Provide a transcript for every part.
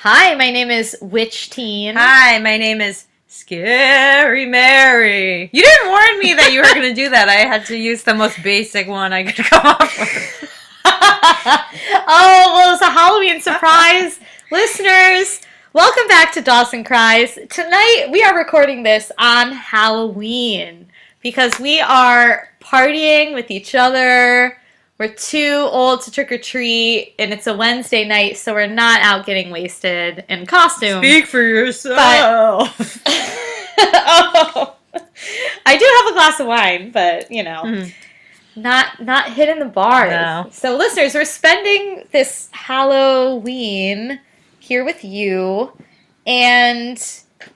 Hi, my name is Witch Teen. Hi, my name is Scary Mary. You didn't warn me that you were going to do that. I had to use the most basic one I could come up with. Oh, well, it's a Halloween surprise. Listeners, welcome back to Dawson Cries. Tonight, we are recording this on Halloween because we are partying with each other. We're too old to trick-or-treat, and it's a Wednesday night, so we're not out getting wasted in costume. Speak for yourself. Oh, I do have a glass of wine, but, not hitting the bars. No. So, listeners, we're spending this Halloween here with you, and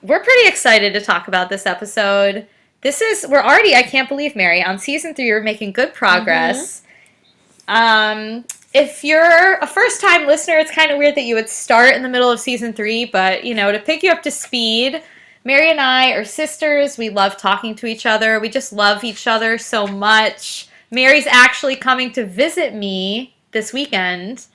we're pretty excited to talk about this episode. We're already, I can't believe, Mary, on season 3, we're making good progress. If you're a first-time listener, it's kind of weird that you would start in the middle of season 3, but, to pick you up to speed, Mary and I are sisters. We love talking to each other. We just love each other so much. Mary's actually coming to visit me this weekend,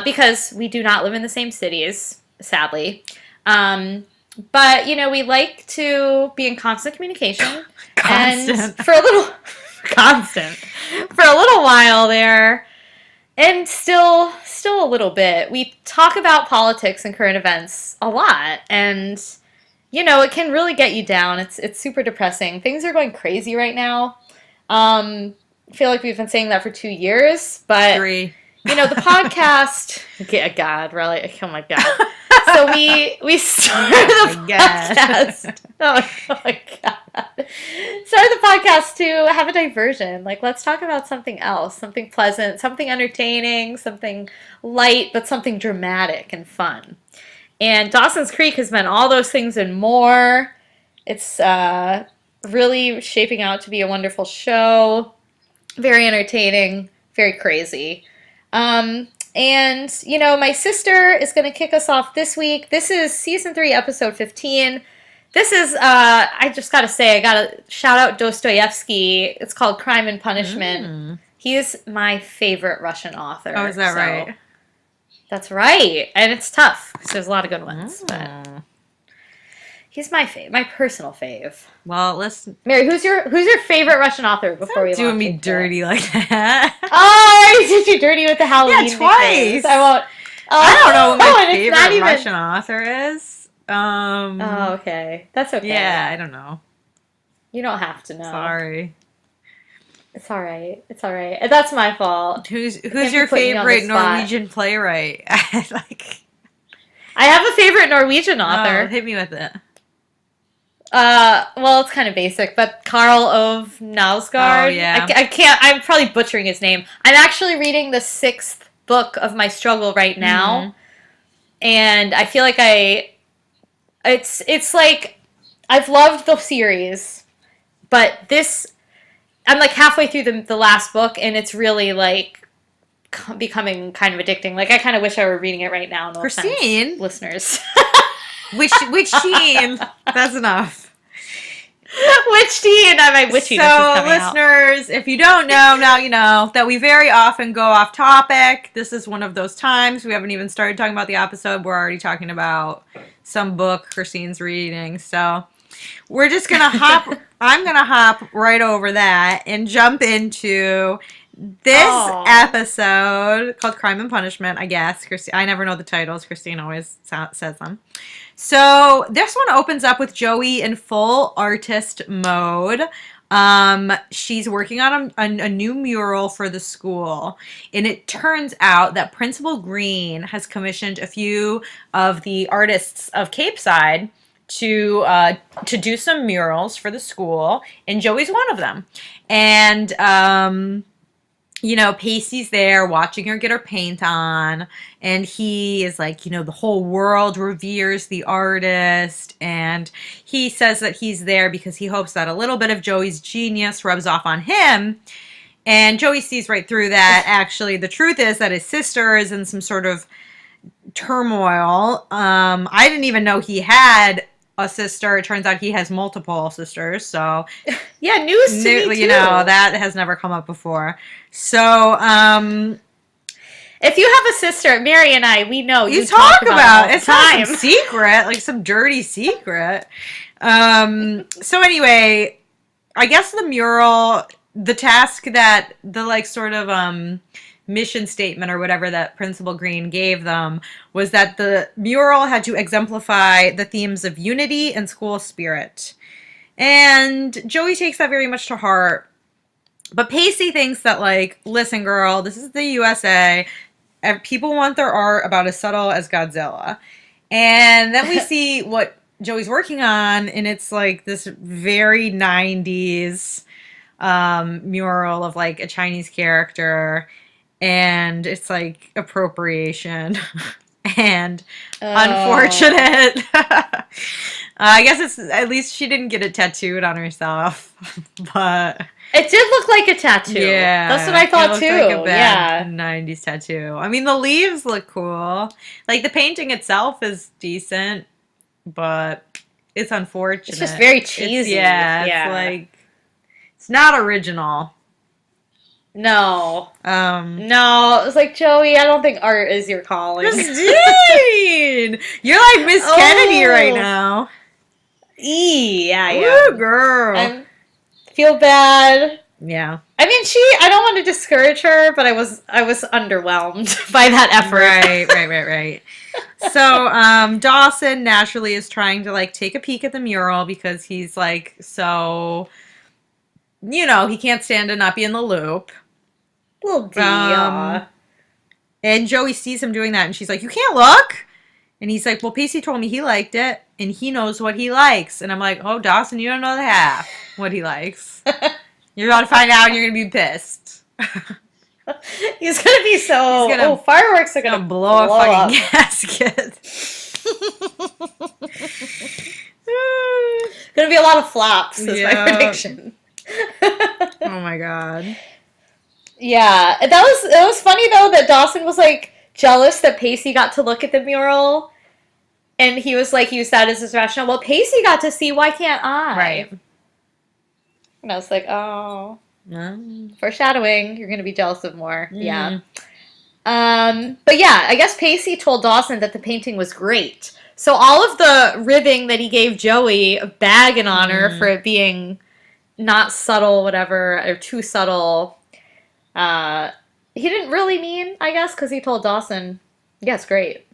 because we do not live in the same cities, sadly. But, we like to be in constant communication. Constant. And for a little... constant. For a little while there, and still a little bit, we talk about politics and current events a lot, and it can really get you down. It's super depressing. Things are going crazy right now. I feel like we've been saying that for 2 years, but 3. the podcast. God, really? Oh my God. So we started the podcast. Oh my God. Started the podcast to have a diversion. Like, let's talk about something else, something pleasant, something entertaining, something light, but something dramatic and fun. And Dawson's Creek has been all those things and more. It's really shaping out to be a wonderful show. Very entertaining, very crazy. And, my sister is going to kick us off this week. This is season 3, episode 15. This is, I just got to say, I got to shout out Dostoevsky. It's called Crime and Punishment. He's my favorite Russian author. Oh, is that right? That's right. And it's tough, because there's a lot of good ones. But he's my personal fave. Well, listen. Mary, who's your favorite Russian author before we doing me dirty like that. Oh, I already did you dirty with the Halloween. Yeah, twice. I won't. I don't know what my favorite Russian author is. Oh, okay. That's okay. Yeah, I don't know. You don't have to know. Sorry. It's all right. It's all right. That's my fault. Who's your favorite Norwegian playwright? I have a favorite Norwegian author. Oh, hit me with it. Well, it's kind of basic, but Karl Ove Knausgaard. Oh, yeah. I can't. I'm probably butchering his name. I'm actually reading the 6th book of my struggle right now, and I feel like it's like I've loved the series, but this I'm like halfway through the last book, and it's really like becoming kind of addicting. Like, I kind of wish I were reading it right now. No Christine, offense, listeners. Which teen? That's enough. Which teen? My witchiness is coming listeners, if you don't know, now you know that we very often go off topic. This is one of those times. We haven't even started talking about the episode. We're already talking about some book Christine's reading. So we're just going to I'm going to hop right over that and jump into this episode called Crime and Punishment, I guess. I never know the titles. Christine always says them. So this one opens up with Joey in full artist mode. She's working on a new mural for the school, and it turns out that Principal Green has commissioned a few of the artists of Cape Side to do some murals for the school, and Joey's one of them. And Pacey's there watching her get her paint on, and he is like, the whole world reveres the artist, and he says that he's there because he hopes that a little bit of Joey's genius rubs off on him. And Joey sees right through that. Actually, the truth is that his sister is in some sort of turmoil. I didn't even know he had a sister. It turns out he has multiple sisters. So yeah, news to me too. That has never come up before. So If you have a sister, Mary and I, we know You talk about it. It's not some secret, like some dirty secret. So anyway, I guess the mural, the task that the like sort of mission statement or whatever that Principal Green gave them was that the mural had to exemplify the themes of unity and school spirit. And Joey takes that very much to heart. But Pacey thinks that, like, listen, girl, this is the USA. People want their art about as subtle as Godzilla. And then we see what Joey's working on, and it's like this very 90s mural of like a Chinese character, and it's like appropriation and unfortunate. I guess it's at least she didn't get it tattooed on herself, but it did look like a tattoo. Yeah, that's what I thought too. Like a bad 90s tattoo. I mean, the leaves look cool. Like the painting itself is decent, but it's unfortunate. It's just very cheesy. It's like it's not original. No. No, it's like, Joey, I don't think art is your calling. Christine! You're like Miss Kennedy right now. Yeah. Ooh, girl. I feel bad. Yeah. I mean, I don't want to discourage her, but I was underwhelmed by that effort. Right. So, Dawson naturally is trying to like take a peek at the mural because he's like so, he can't stand to not be in the loop. Little D. And Joey sees him doing that, and she's like, "You can't look." And he's like, "Well, Pacey told me he liked it, and he knows what he likes." And I'm like, "Oh, Dawson, you don't know the half what he likes. You're about to find out, and you're gonna be pissed." He's gonna be so. Fireworks are gonna blow a fucking gasket. Gonna be a lot of flops. Is my prediction. Oh my god. Yeah, it was funny though that Dawson was like jealous that Pacey got to look at the mural, and he was like, used that as his rationale. Well, Pacey got to see. Why can't I? Right. And I was like, oh, foreshadowing. You're gonna be jealous of more. Mm. Yeah. But yeah, I guess Pacey told Dawson that the painting was great. So all of the ribbing that he gave Joey, bagging on her for it being not subtle, whatever, or too subtle. He didn't really mean, I guess, because he told Dawson, yeah, it's great.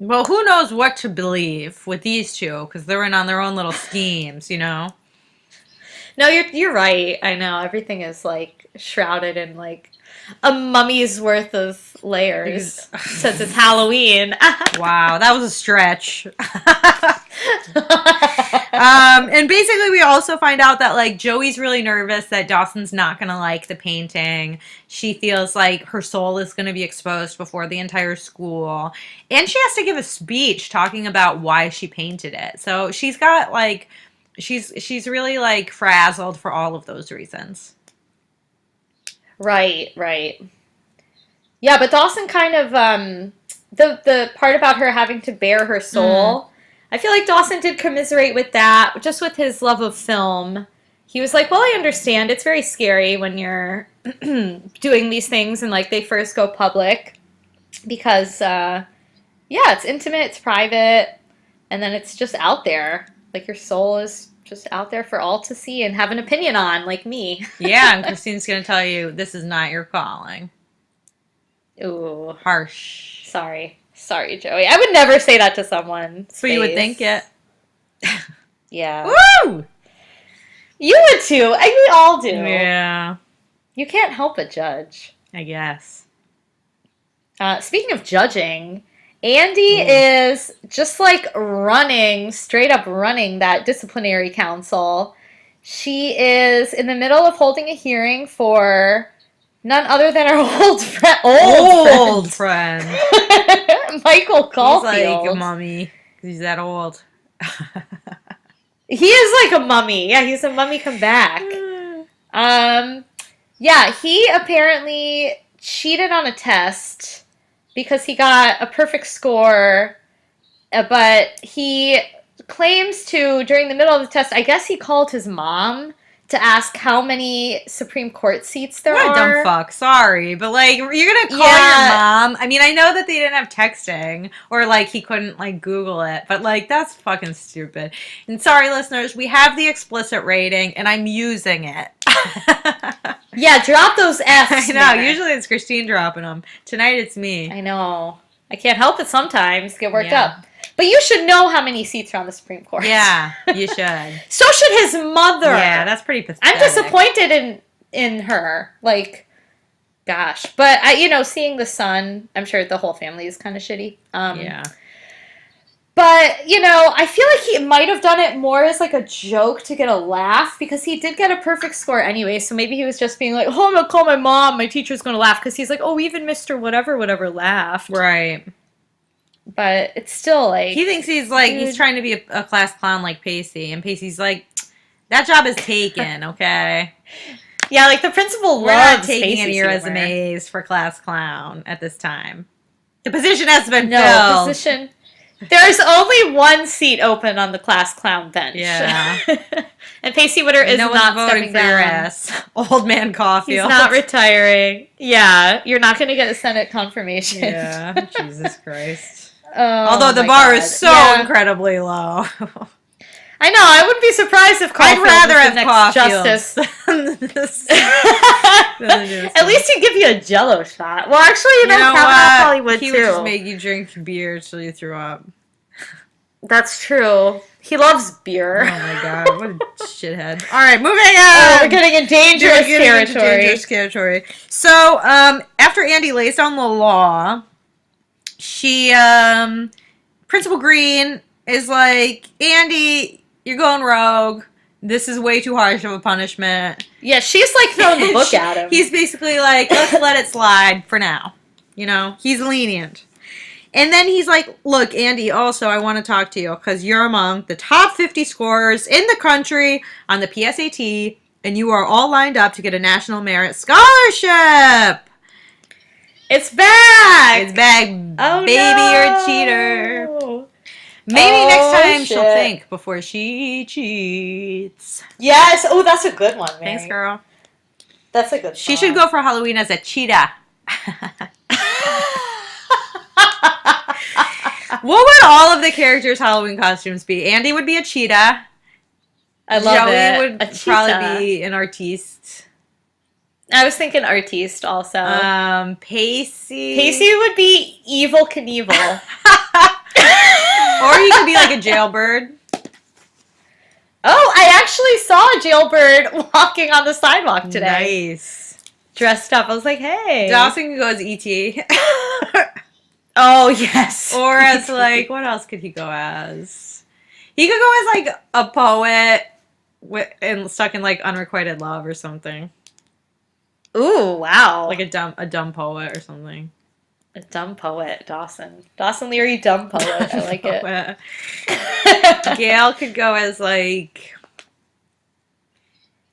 Well, who knows what to believe with these two, because they're in on their own little schemes, No, you're right. I know. Everything is, like, shrouded in, like, a mummy's worth of layers since it's Halloween. Wow, that was a stretch. And basically we also find out that like Joey's really nervous that Dawson's not going to like the painting. She feels like her soul is going to be exposed before the entire school. And she has to give a speech talking about why she painted it. So she's got like, she's really like frazzled for all of those reasons. Right. Yeah, but Dawson kind of, the part about her having to bare her soul, I feel like Dawson did commiserate with that, just with his love of film. He was like, well, I understand. It's very scary when you're doing these things and, like, they first go public because, it's intimate, it's private, and then it's just out there. Like, your soul is just out there for all to see and have an opinion on, like me. Yeah, and Christine's going to tell you, this is not your calling. Ooh. Harsh. Sorry, Joey. I would never say that to someone. But you would think it. Yeah. Woo! You would too. We all do. Yeah. You can't help but judge. I guess. Speaking of judging, Andie is just like straight up running that disciplinary council. She is in the middle of holding a hearing for none other than our old friend. Michael Caulfield. He's like a mummy. He's that old. He is like a mummy. Yeah, he's a mummy come back. Yeah, he apparently cheated on a test because he got a perfect score, but he claims to, during the middle of the test, I guess he called his mom to ask how many Supreme Court seats there What a are. dumb fuck. Sorry. But, like, you're going to call your mom. I mean, I know that they didn't have texting or, like, he couldn't, like, Google it. But, like, that's fucking stupid. And sorry, listeners, we have the explicit rating, and I'm using it. Yeah, drop those Fs. I know. Usually it's Christine dropping them. Tonight it's me. I know. I can't help it sometimes. Get worked up. But you should know how many seats are on the Supreme Court. Yeah, you should. So should his mother. Yeah, that's pretty pathetic. I'm disappointed in her. Like, gosh. But, seeing the son, I'm sure the whole family is kind of shitty. Yeah. But, I feel like he might have done it more as, like, a joke to get a laugh, because he did get a perfect score anyway, so maybe he was just being like, oh, I'm going to call my mom, my teacher's going to laugh, because he's like, oh, even Mr. whatever laughed. Right. But it's still, like... He thinks he's, like, he's trying to be a class clown like Pacey, and Pacey's like, that job is taken, okay? Yeah, like, the principal We're not taking any resumes for class clown at this time. The position has been filled. There's only one seat open on the class clown bench. Yeah. And Pacey Witter is not stepping down. Your ass. Old man Caulfield. He's not retiring. Yeah, you're not going to get a Senate confirmation. Yeah, Jesus Christ. Although the bar is so incredibly low. I know. I wouldn't be surprised if Caulfield I'd rather was the have next Caulfield justice. At least he'd give you a Jell-O shot. Well, actually, Kavanaugh probably would he too. He would just make you drink beer until you threw up. That's true. He loves beer. Oh my god, what a shithead. All right, moving on. We're getting in dangerous territory. So, after Andie lays down the law, she, Principal Green is like, Andie, you're going rogue. This is way too harsh of a punishment. Yeah, she's like throwing the book at him. He's basically like, let's let it slide for now. He's lenient. And then he's like, look, Andie, also, I want to talk to you because you're among the top 50 scorers in the country on the PSAT, and you are all lined up to get a National Merit Scholarship. It's back. It's back. Oh, baby, no. You're a cheater. Maybe next time she'll think before she cheats. Yes. Oh, that's a good one, Mary. Thanks, girl. That's a good one. She should go for Halloween as a cheetah. What would all of the characters' Halloween costumes be? Andie would be a cheetah. I love Joey it. would probably be an artiste. I was thinking artiste also. Pacey. Pacey would be Evil Knievel. Or he could be like a jailbird. Oh, I actually saw a jailbird walking on the sidewalk today. Nice. Dressed up. I was like, hey. Dawson could go as E.T. Oh, yes. Or as, like, what else could he go as? He could go as, like, a poet and stuck in, like, unrequited love or something. Ooh, wow. Like a dumb poet or something. A dumb poet, Dawson. Dawson Leary, dumb poet. I like it. Gail could go as, like...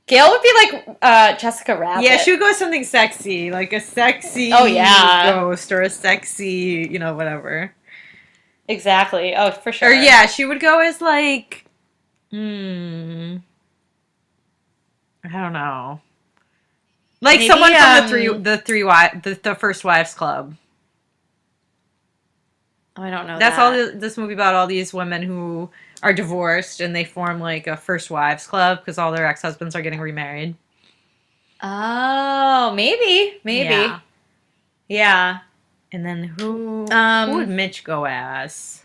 Gail would be like Jessica Rabbit. Yeah, she would go as something sexy. Like a sexy ghost or a sexy, whatever. Exactly. Oh, for sure. Or yeah, she would go as like... I don't know. Like maybe, someone from the First Wives Club. Oh, I don't know. That's all this movie about, all these women who are divorced and they form like a First Wives Club because all their ex-husbands are getting remarried. Oh, maybe. Yeah. And then who would Mitch go as?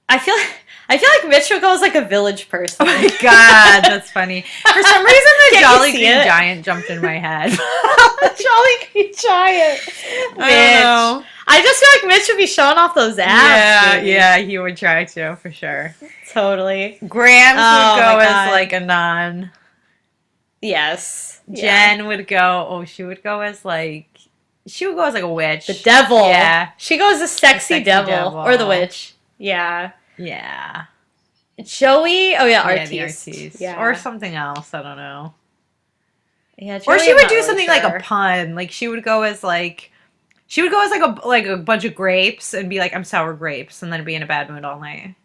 I feel like Mitch would go as like a village person. Oh my god, that's funny. For some reason, the Jolly Green Giant jumped in my head. Jolly Green Giant. Mitch. I just feel like Mitch would be showing off those abs. Yeah, he would try to, for sure. Totally. Grams would go as like a nun. Yes. Jen would go, she would go as like a witch. The devil. Yeah. She goes as sexy devil. Or the witch. Yeah. Yeah. Joey, artiste. Yeah. Or something else, I don't know. Yeah, Joey, or she would do something like a pun. Like she would go as like a bunch of grapes and be like, I'm sour grapes, and then be in a bad mood all night.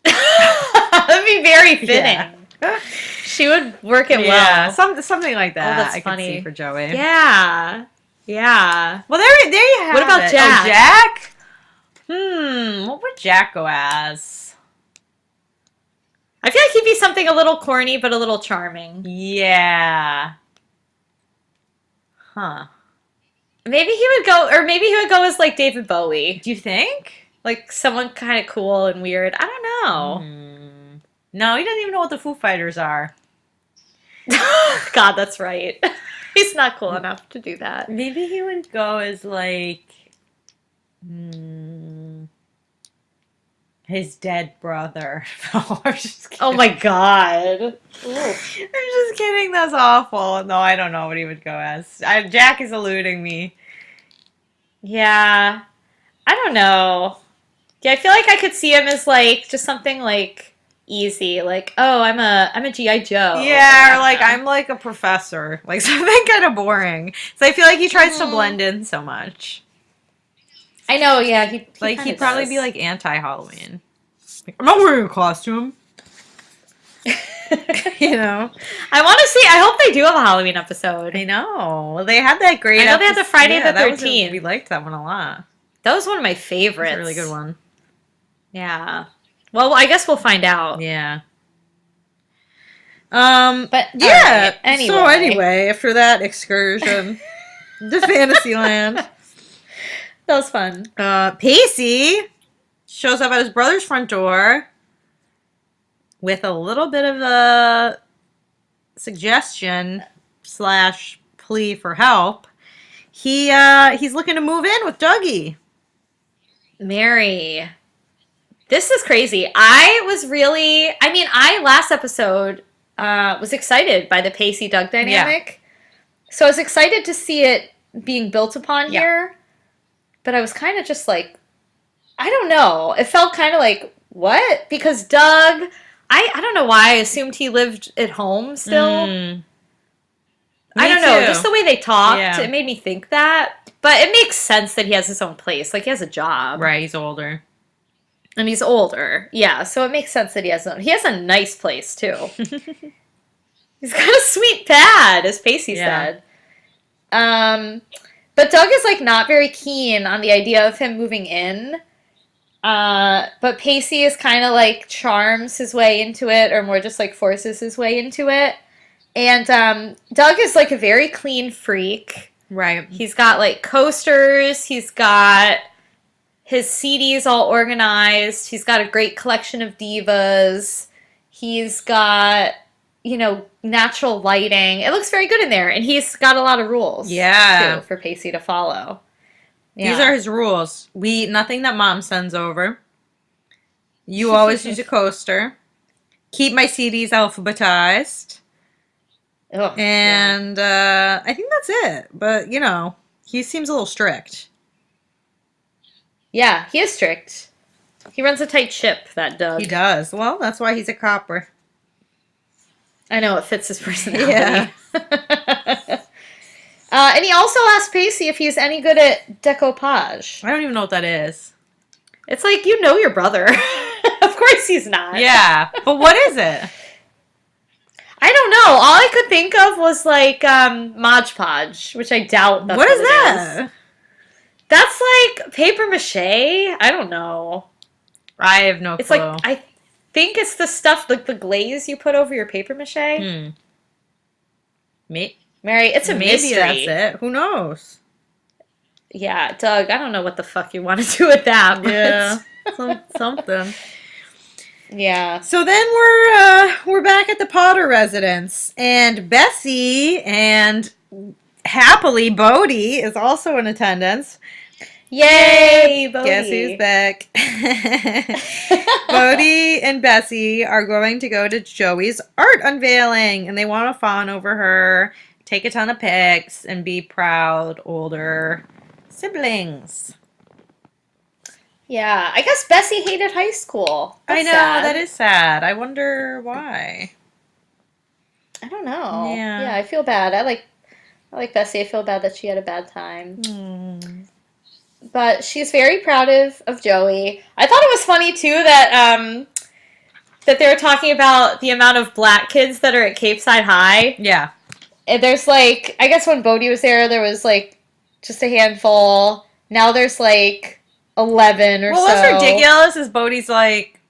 That'd be very fitting. She would work it Yeah, well. something like that. Oh, that's I funny. could see for Joey. Yeah. Yeah. Well, there you have What about it. Jack? Oh, Jack? What would Jack go as? I feel like he'd be something a little corny, but a little charming. Yeah. Huh. Maybe he would go, or maybe he would go as like David Bowie. Do you think? Like someone kind of cool and weird. I don't know. No, he doesn't even know what the Foo Fighters are. God, that's right. He's not cool enough to do that. Maybe he would go as like his dead brother. No, I'm just kidding. Oh my God. Ooh. I'm just kidding. That's awful. No, I don't know what he would go as. Jack is eluding me. Yeah. I don't know. Yeah, I feel like I could see him as like just something like easy, like, oh, I'm a G.I. Joe. Yeah, or like I'm like a professor. Like something kind of boring. So I feel like he tries to blend in so much. I know, yeah. He'd probably be like anti-Halloween. Like, I'm not wearing a costume. You know? I hope they do have a Halloween episode. I know. They had that great I know they had the Friday the 13th. We liked that one a lot. That was one of my favorites. That's a really good one. Yeah. Well, I guess we'll find out. Yeah. But yeah. Right, anyway. So anyway, after that excursion to Fantasyland, that was fun. Pacey shows up at his brother's front door with a little bit of a suggestion / plea for help. He's looking to move in with Dougie. Mary. This is crazy. I last episode was excited by the Pacey Doug dynamic. Yeah. So I was excited to see it being built upon here. But I was kind of just like, I don't know. It felt kind of like, what? Because Doug, I don't know why I assumed he lived at home still. I don't know. Just the way they talked, it made me think that. But it makes sense that he has his own place. Like, he has a job. Right, he's older. And he's older. Yeah, so it makes sense that he has a nice place, too. He's got a sweet pad, as Pacey said. But Doug is, like, not very keen on the idea of him moving in. But Pacey is kind of, like, charms his way into it, or more just, like, forces his way into it. And Doug is, like, a very clean freak. Right. He's got, like, coasters. He's got his CDs all organized. He's got a great collection of divas. He's got, natural lighting. It looks very good in there. And he's got a lot of rules, too, for Pacey to follow. Yeah. These are his rules. We eat nothing that Mom sends over. You always use a coaster. Keep my CDs alphabetized. Oh, and I think that's it. But, he seems a little strict. Yeah, he is strict. He runs a tight ship, that Doug. He does. Well, that's why he's a copper. I know, it fits his personality. Yeah. And he also asked Pacey if he's any good at decoupage. I don't even know what that is. It's like, your brother. Of course he's not. Yeah. But what is it? I don't know. All I could think of was like Mod Podge, which I doubt that's what is that? Is. That's like paper mache. I don't know. I have no clue. It's like, I think it's the stuff, like the glaze you put over your paper mache. Mary, it's a mystery. Maybe that's it. Who knows? Yeah, Doug, I don't know what the fuck you want to do with that. Yeah, something. Yeah. So then we're back at the Potter residence, and Bessie and happily Bodhi is also in attendance. Yay, Bodhi! Guess who's back? Bodhi and Bessie are going to go to Joey's art unveiling, and they want to fawn over her, take a ton of pics, and be proud older siblings. Yeah, I guess Bessie hated high school. That's sad. That is sad. I wonder why. I don't know. Yeah, I feel bad. I like Bessie. I feel bad that she had a bad time. But she's very proud of Joey. I thought it was funny too that that they were talking about the amount of black kids that are at Cape Side High. Yeah. And there's like, I guess when Bodhi was there was like just a handful. Now there's like 11 or so. What's ridiculous is Bodhi's like,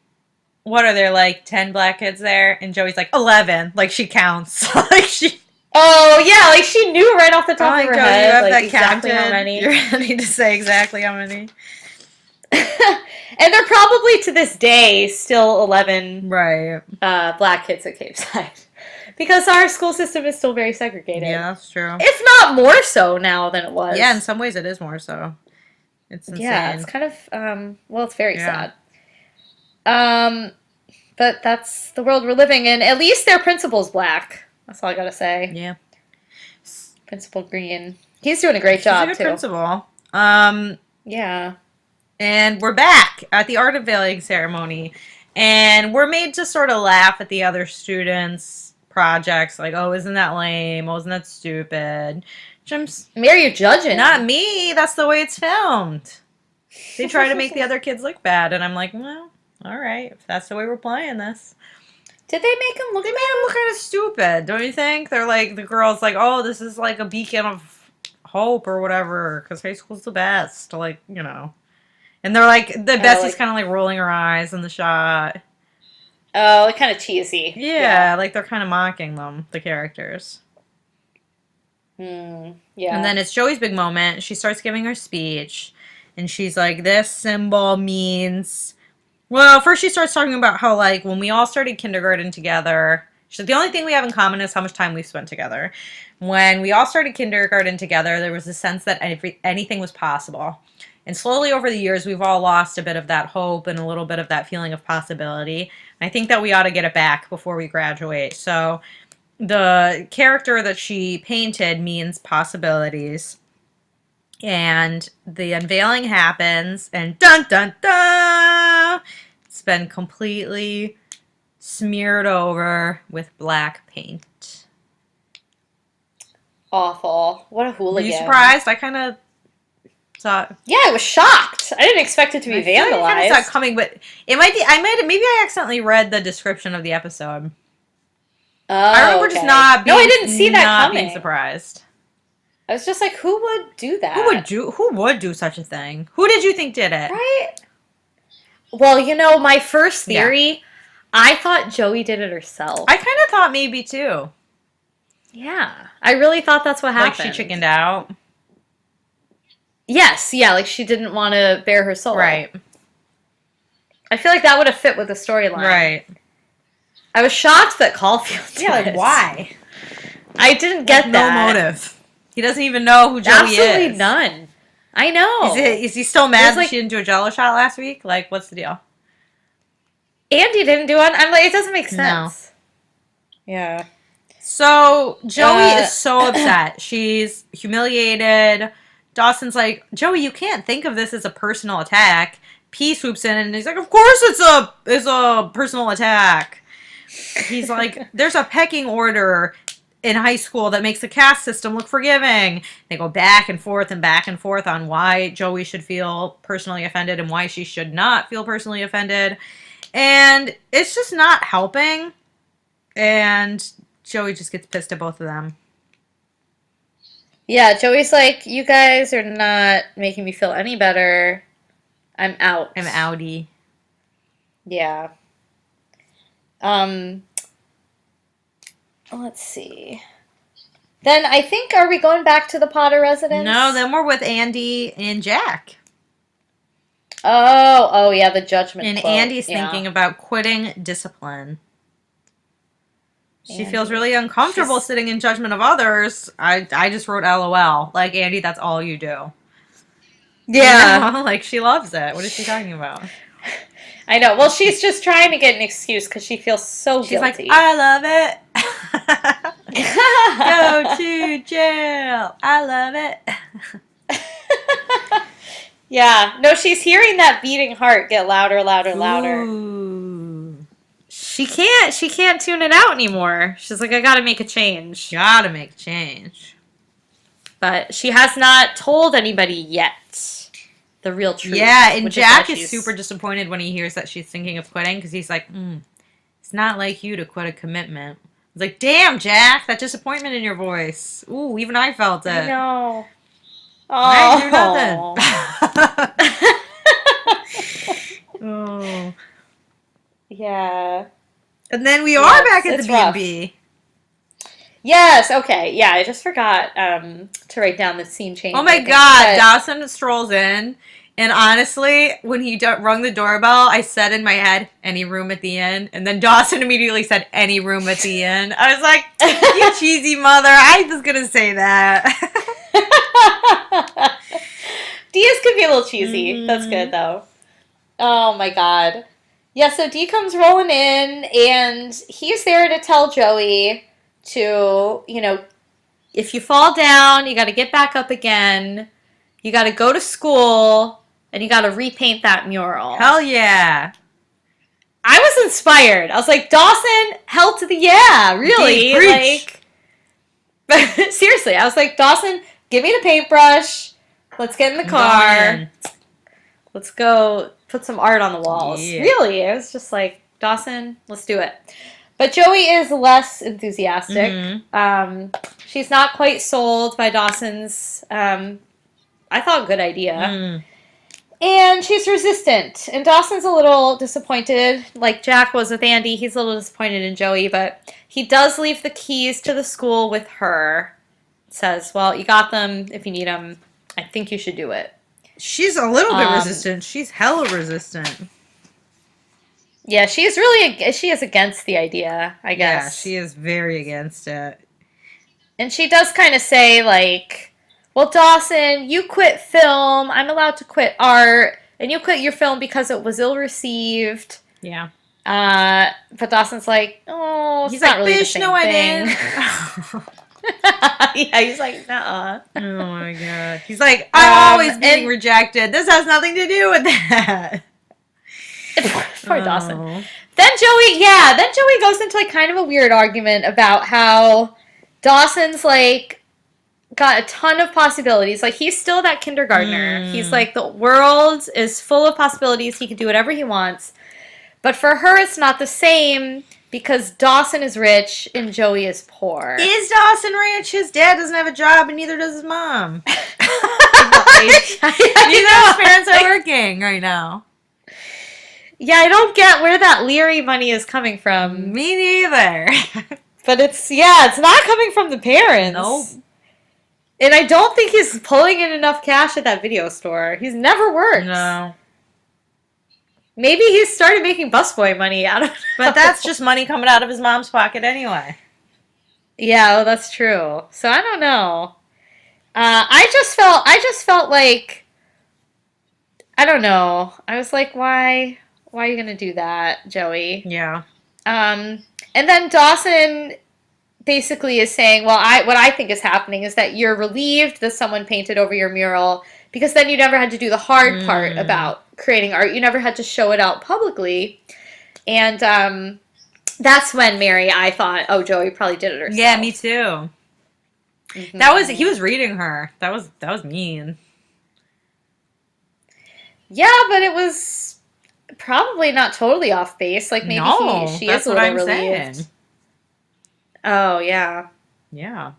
what are there, like 10 black kids there? And Joey's like 11. Like she counts. Like she. Oh yeah, like she knew right off the top of her Joey, head. you have like that exactly counted. How many. You're ready to say exactly how many. And they're probably to this day still 11 right black kids at Cape Side. Because our school system is still very segregated. Yeah, that's true. If not more so now than it was. Yeah, in some ways it is more so. It's insane. Yeah, it's kind of, well, it's very sad. But that's the world we're living in. At least their principal's black. That's all I gotta say. Yeah. Principal Green. He's doing a great job, He's a too. good principal. Yeah. And we're back at the art unveiling ceremony. And we're made to sort of laugh at the other students' projects. Like, oh, isn't that lame? Oh, isn't that stupid? Mary, you're judging. Not me. That's the way it's filmed. They try to make the other kids look bad. And I'm like, well, all right. If that's the way we're playing this. Did they make him look They made him look kind of stupid, don't you think? They're like, the girl's like, oh, this is like a beacon of hope or whatever. Because high school's the best. Like, you know. And they're like, the bestie's kind of like rolling her eyes in the shot. Oh, like kind of cheesy. Yeah, like they're kind of mocking them, the characters. Yeah. And then it's Joey's big moment. She starts giving her speech. And she's like, this symbol means... Well, first she starts talking about how, like, when we all started kindergarten together... She's like, the only thing we have in common is how much time we've spent together. When we all started kindergarten together, there was a sense that anything was possible. And slowly over the years, we've all lost a bit of that hope and a little bit of that feeling of possibility. And I think that we ought to get it back before we graduate. So the character that she painted means possibilities. And the unveiling happens, and dun dun dun! It's been completely smeared over with black paint. Awful. What a hooligan. Were you surprised? I kind of thought... Yeah, I was shocked. I didn't expect it to be vandalized. I kind of saw it coming, but it might be... maybe I accidentally read the description of the episode. Oh, I remember just not being... No, I didn't see that coming. Being surprised. I was just like, who would do that? Who would do such a thing? Who did you think did it? Right? Well, you know, my first theory, I thought Joey did it herself. I kind of thought maybe too. Yeah. I really thought that's what happened. Like she chickened out. Yes, yeah, like she didn't want to bare her soul. Right. I feel like that would have fit with the storyline. Right. I was shocked that Caulfield did Yeah, like it. why? I didn't get that. No motive. He doesn't even know who Joey is. Absolutely none. I know. Is he still mad that like, she didn't do a Jello shot last week? Like, what's the deal? Andie didn't do it. I'm like, it doesn't make sense. No. Yeah. So, Joey is so upset. She's humiliated. Dawson's like, Joey, you can't think of this as a personal attack. P swoops in and he's like, of course it's a personal attack. He's like, there's a pecking order in high school that makes the caste system look forgiving. They go back and forth on why Joey should feel personally offended and why she should not feel personally offended. And it's just not helping. And Joey just gets pissed at both of them. Yeah, Joey's like, you guys are not making me feel any better. I'm out. I'm outie. Yeah. Let's see. Then I think, are we going back to the Potter residence? No, then we're with Andie and Jack. Oh, yeah, the judgment And quote. Andie's thinking about quitting discipline. She feels really uncomfortable sitting in judgment of others. I just wrote LOL. Like, Andie, that's all you do. Yeah. You know? Like, she loves it. What is she talking about? I know. Well, she's just trying to get an excuse because she feels so She's guilty. like, I love it. Go to jail. I love it. Yeah. No, she's hearing that beating heart get louder, louder, louder. Ooh. She can't tune it out anymore. She's like, I gotta make a change. Gotta make a change. But she has not told anybody yet the real truth. Yeah, and which Jack why is super disappointed when he hears that she's thinking of quitting because he's like, It's not like you to quit a commitment. It's like, damn, Jack, that disappointment in your voice. Ooh, even I felt it. I know. I didn't do nothing. Oh. Yeah. And then we are back at the B&B. Yes, okay. Yeah, I just forgot to write down the scene change. Oh my god, Dawson strolls in. And honestly, when he rung the doorbell, I said in my head, any room at the inn. And then Dawson immediately said, any room at the inn. I was like, you cheesy mother. I was going to say that. Diaz could be a little cheesy. Mm-hmm. That's good, though. Oh my god. Yeah, so Dee comes rolling in, and he's there to tell Joey to, you know, if you fall down, you got to get back up again. You got to go to school, and you got to repaint that mural. Hell yeah. I was inspired. I was like, Dawson, hell to the yeah, really. Like, seriously, I was like, Dawson, give me the paintbrush. Let's get in the car. Let's go put some art on the walls. Yeah. Really, I was just like, Dawson, let's do it. But Joey is less enthusiastic. Mm-hmm. She's not quite sold by Dawson's, I thought, good idea. Mm. And she's resistant. And Dawson's a little disappointed, like Jack was with Andie. He's a little disappointed in Joey, but he does leave the keys to the school with her. Says, well, you got them. If you need them, I think you should do it. She's a little bit resistant. She's hella resistant. Yeah, she is against the idea, I guess. Yeah, she is very against it. And she does kind of say, like, well, Dawson, you quit film. I'm allowed to quit art. And you quit your film because it was ill-received. Yeah. But Dawson's like, oh, he's not really the same thing. I didn't. Yeah, he's like, nuh-uh. Oh, my God. He's like, I'm always being rejected. This has nothing to do with that. Poor Dawson. Then Joey goes into, like, kind of a weird argument about how Dawson's, like, got a ton of possibilities. Like, he's still that kindergartner. He's like, the world is full of possibilities. He can do whatever he wants. But for her, it's not the same because Dawson is rich and Joey is poor. Is Dawson rich? His dad doesn't have a job and neither does his mom. Neither of his parents are working right now. Yeah, I don't get where that Leary money is coming from. Me neither. But it's not coming from the parents. Nope. And I don't think he's pulling in enough cash at that video store. He's never worked. No. Maybe he's started making busboy money out of it. But that's just money coming out of his mom's pocket anyway. Yeah, well, that's true. So I don't know. I just felt like, I don't know. I was like, why are you gonna do that, Joey? Yeah. And then Dawson basically is saying, well, what I think is happening is that you're relieved that someone painted over your mural because then you never had to do the hard part about creating art. You never had to show it out publicly. And that's when, Mary, I thought, oh, Joey probably did it herself. Yeah, me too. Mm-hmm. He was reading her. That was mean. Yeah, but it was probably not totally off base. Like, maybe she is a little relieved. Saying. Oh, yeah. Yeah.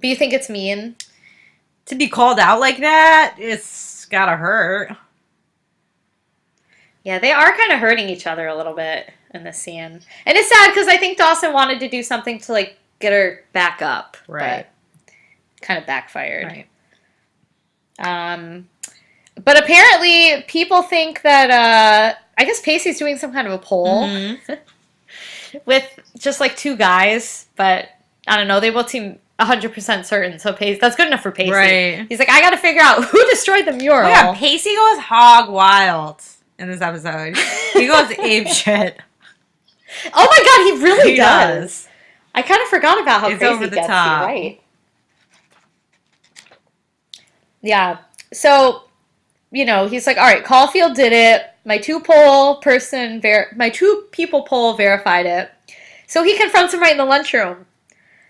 But you think it's mean? To be called out like that, it's gotta hurt. Yeah, they are kind of hurting each other a little bit in this scene. And it's sad because I think Dawson wanted to do something to, like, get her back up. Right. But kind of backfired. Right. But apparently people think that, I guess Pacey's doing some kind of a poll with just, like, two guys. But, I don't know, they both seem 100% certain. So Pacey, that's good enough for Pacey. Right. He's like, I gotta figure out who destroyed the mural. Yeah, Pacey goes hog wild in this episode. He goes ape shit. Oh my god, he really does. I kind of forgot about how crazy over the gets. top. You're right. Yeah. So, you know, he's like, all right, Caulfield did it. My two people poll verified it. So he confronts him right in the lunchroom.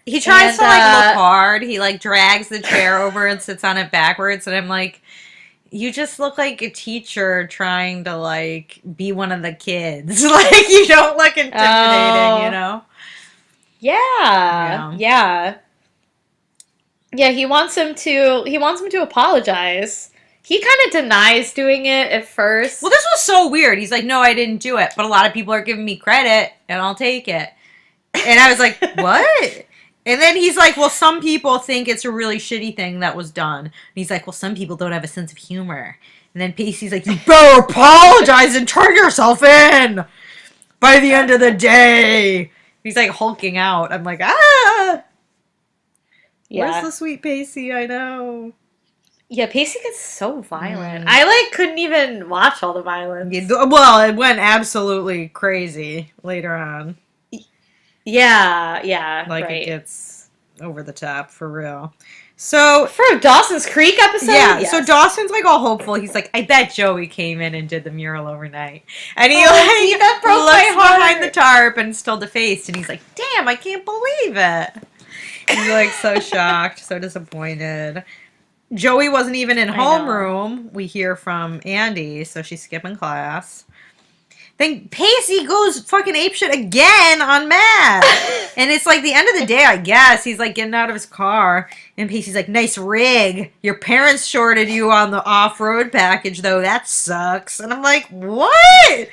He tries to, like, look hard. He, like, drags the chair over and sits on it backwards. And I'm like, You just look like a teacher trying to, like, be one of the kids. Like, you don't look intimidating, you know? Yeah. Yeah. Yeah, he wants him to apologize. He kind of denies doing it at first. Well, this was so weird. He's like, no, I didn't do it, but a lot of people are giving me credit, and I'll take it. And I was like, what? And then he's like, well, some people think it's a really shitty thing that was done. And he's like, well, some people don't have a sense of humor. And then Pacey's like, you better apologize and turn yourself in by the end of the day. He's like hulking out. I'm like, ah! Yeah. Where's the sweet Pacey? I know. Yeah, Pacey gets so violent. I, like, couldn't even watch all the violence. Yeah, well, it went absolutely crazy later on. Yeah, like right. It gets over the top for real. So for Dawson's Creek episode, yes. So Dawson's like all hopeful. He's like, I bet Joey came in and did the mural overnight, and he like that broke looks behind the tarp and still defaced, and he's like, damn, I can't believe it. He's like so shocked, so disappointed. Joey wasn't even in homeroom. We hear from Andie, so she's skipping class. Then Pacey goes fucking apeshit again on Matt. And it's like the end of the day, I guess. He's like getting out of his car. And Pacey's like, nice rig. Your parents shorted you on the off-road package, though. That sucks. And I'm like, what?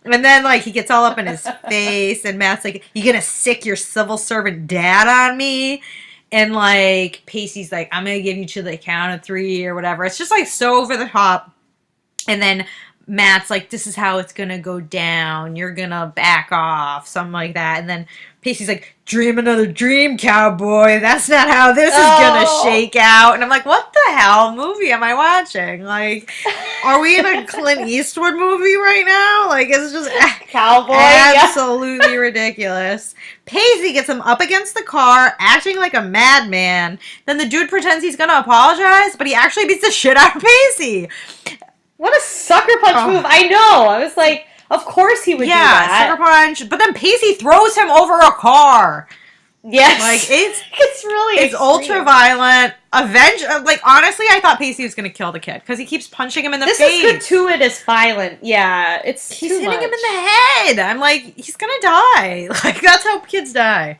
And then, like, he gets all up in his face. And Matt's like, you gonna sick your civil servant dad on me? And, like, Pacey's like, I'm gonna give you to the count of 3 or whatever. It's just, like, so over the top. And then Matt's like, this is how it's gonna go down. You're gonna back off. Something like that. And then Pacey's like, dream another dream, cowboy. That's not how this is gonna shake out. And I'm like, what the hell movie am I watching? Like, are we in a Clint Eastwood movie right now? Like, it's just cowboy, absolutely ridiculous. Pacey gets him up against the car, acting like a madman. Then the dude pretends he's gonna apologize, but he actually beats the shit out of Pacey. What a sucker punch move. I know. I was like, of course he would do that. Yeah, sucker punch. But then Pacey throws him over a car. Yes. Like, it's really It's ultra violent. Like, honestly, I thought Pacey was going to kill the kid because he keeps punching him in the face. This is gratuitous violent. Yeah, he's hitting him in the head. I'm like, he's going to die. Like, that's how kids die.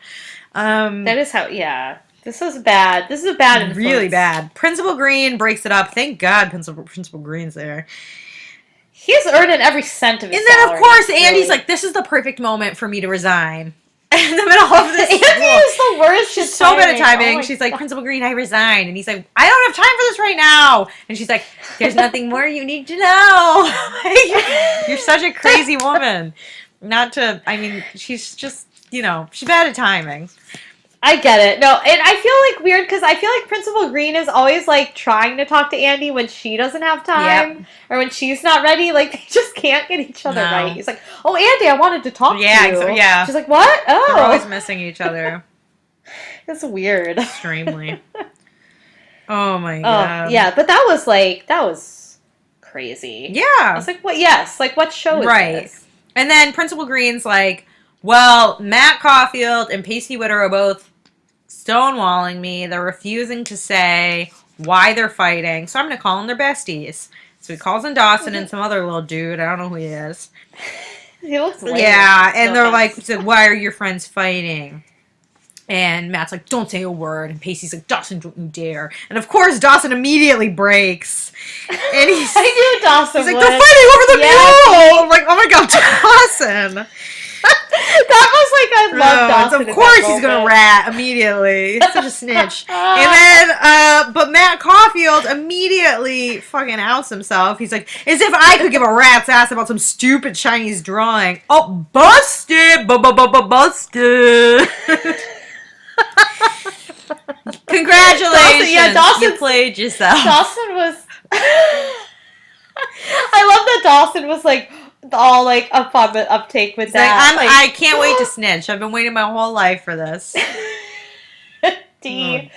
That is how, yeah. This is bad. This is a bad influence. Really bad. Principal Green breaks it up. Thank God Principal Green's there. He's earning every cent of his salary. And then, of course, really. Andie's like, this is the perfect moment for me to resign. In the middle of this. Andie is the worst. She's so bad at timing. She's like, Principal Green, I resign. And he's like, I don't have time for this right now. And she's like, there's nothing more you need to know. You're such a crazy woman. She's just, she's bad at timing. I get it. No, and I feel like weird because I feel like Principal Green is always like trying to talk to Andie when she doesn't have time or when she's not ready. Like they just can't get each other right. He's like, "Oh, Andie, I wanted to talk to you." Yeah. She's like, "What?" Oh, they're always missing each other. It's weird. Extremely. Oh my god. Yeah, but that was crazy. Yeah. I was like, "What? Yes. Like, what show is this?" And then Principal Green's like, well, Matt Caulfield and Pacey Witter are both stonewalling me. They're refusing to say why they're fighting. So I'm going to call them their besties. So he calls in Dawson and some other little dude. I don't know who he is. He looks lame. Yeah, and they're like, why are your friends fighting? And Matt's like, don't say a word. And Pacey's like, Dawson, don't you dare. And of course, Dawson immediately breaks. And I knew Dawson He's like, they're fighting over the mural. I'm like, oh my god, Dawson. That was like, I love Dawson. Of course he's going to rat immediately. He's such a snitch. And then, but Matt Caulfield immediately fucking outs himself. He's like, as if I could give a rat's ass about some stupid Chinese drawing. Oh, busted! Busted! Congratulations. Dawson, you played yourself. Dawson was... I love that Dawson was like, all like up on the uptake with that. Like, I can't wait to snitch. I've been waiting my whole life for this. D.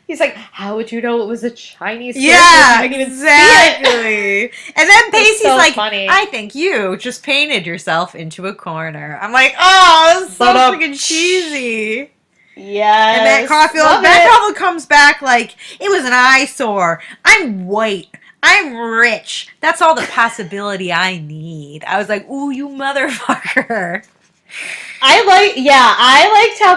He's like, how would you know it was a Chinese person? Yeah, exactly. And then Pacey's so like, funny. I think you just painted yourself into a corner. I'm like, oh, that's so freaking cheesy. Yeah. And Matt Caulfield comes back like, it was an eyesore. I'm white. I'm rich. That's all the possibility I need. I was like, ooh, you motherfucker. I liked how